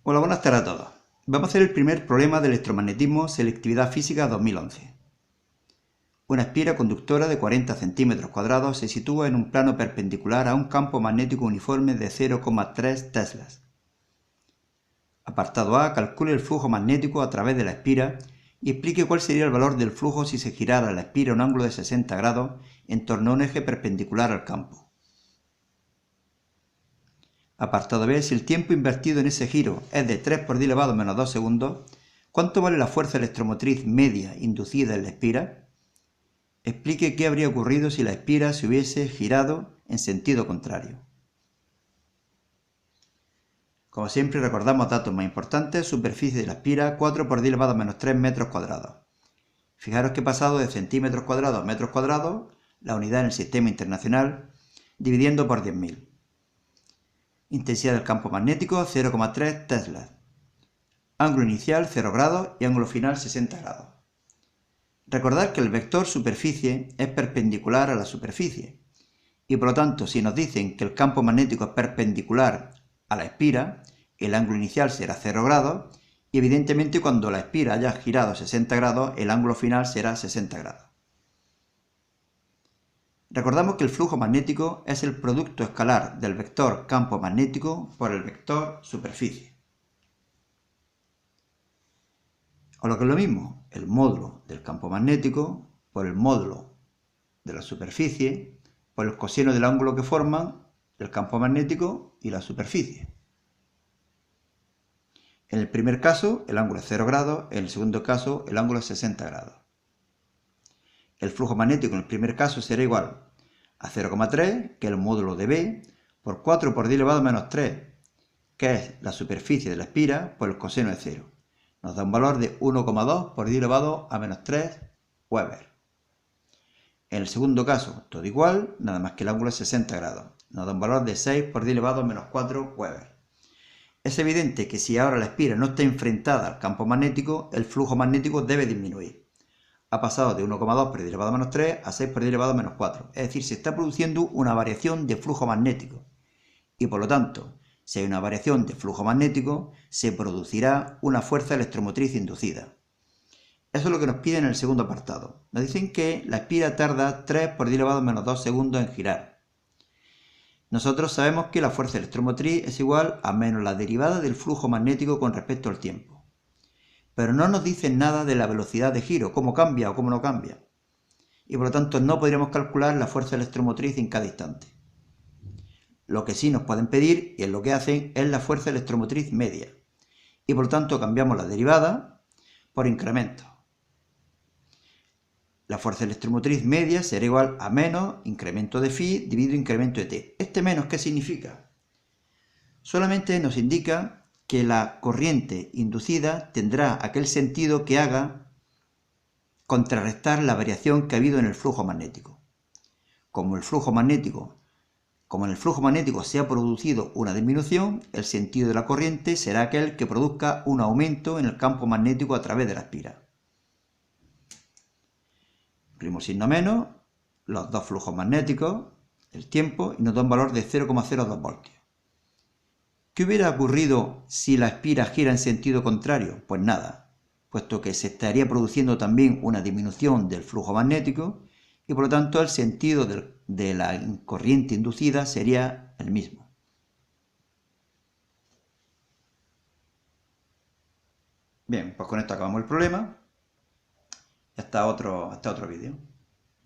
Hola, buenas tardes a todos. Vamos a hacer el primer problema de electromagnetismo, selectividad física 2011. Una esfera conductora de 40 centímetros cuadrados se sitúa en un plano perpendicular a un campo magnético uniforme de 0,3 teslas. Apartado A. Calcule el flujo magnético a través de la esfera y explique cuál sería el valor del flujo si se girara la esfera a un ángulo de 60 grados en torno a un eje perpendicular al campo. Apartado B. Si el tiempo invertido en ese giro es de 3 por 10 elevado a menos 2 segundos, ¿cuánto vale la fuerza electromotriz media inducida en la esfera? Explique qué habría ocurrido si la esfera se hubiese girado en sentido contrario. Como siempre, recordamos datos más importantes: superficie de la esfera 4 por 10 elevado a menos 3 metros cuadrados. Fijaros que he pasado de centímetros cuadrados a metros cuadrados, la unidad en el sistema internacional, dividiendo por 10.000. Intensidad del campo magnético 0,3 teslas. Ángulo inicial 0 grados y ángulo final 60 grados. Recordad que el vector superficie es perpendicular a la superficie y por lo tanto si nos dicen que el campo magnético es perpendicular a la esfera, el ángulo inicial será 0 grados y evidentemente cuando la esfera haya girado 60 grados el ángulo final será 60 grados. Recordamos que el flujo magnético es el producto escalar del vector campo magnético por el vector superficie. O lo que es lo mismo, el módulo del campo magnético por el módulo de la superficie por el coseno del ángulo que forman el campo magnético y la superficie. En el primer caso el ángulo es 0 grados, en el segundo caso el ángulo es 60 grados. El flujo magnético en el primer caso será igual a 0,3, que es el módulo de B, por 4 por 10 elevado a menos 3, que es la superficie de la esfera, por el coseno de 0. Nos da un valor de 1,2 por 10 elevado a menos 3 Weber. En el segundo caso, todo igual, nada más que el ángulo es 60 grados. Nos da un valor de 6 por 10 elevado a menos 4 Weber. Es evidente que si ahora la esfera no está enfrentada al campo magnético, el flujo magnético debe disminuir. Ha pasado de 1,2 por 10 elevado a menos 3 a 6 por 10 elevado a menos 4. Es decir, se está produciendo una variación de flujo magnético. Y por lo tanto, si hay una variación de flujo magnético, se producirá una fuerza electromotriz inducida. Eso es lo que nos piden en el segundo apartado. Nos dicen que la esfera tarda 3 por 10 elevado a menos 2 segundos en girar. Nosotros sabemos que la fuerza electromotriz es igual a menos la derivada del flujo magnético con respecto al tiempo. Pero no nos dicen nada de la velocidad de giro, cómo cambia o cómo no cambia. Y por lo tanto no podríamos calcular la fuerza electromotriz en cada instante. Lo que sí nos pueden pedir, y es lo que hacen, es la fuerza electromotriz media. Y por lo tanto cambiamos la derivada por incremento. La fuerza electromotriz media será igual a menos incremento de phi dividido incremento de t. ¿Este menos qué significa? Solamente nos indica que la corriente inducida tendrá aquel sentido que haga contrarrestar la variación que ha habido en el flujo magnético. Como en el flujo magnético se ha producido una disminución, el sentido de la corriente será aquel que produzca un aumento en el campo magnético a través de la esfera. Incluimos signo menos, los dos flujos magnéticos, el tiempo, y nos da un valor de 0,02 voltios. ¿Qué hubiera ocurrido si la esfera gira en sentido contrario? Pues nada, puesto que se estaría produciendo también una disminución del flujo magnético y por lo tanto el sentido de la corriente inducida sería el mismo. Bien, pues con esto acabamos el problema. Hasta otro vídeo.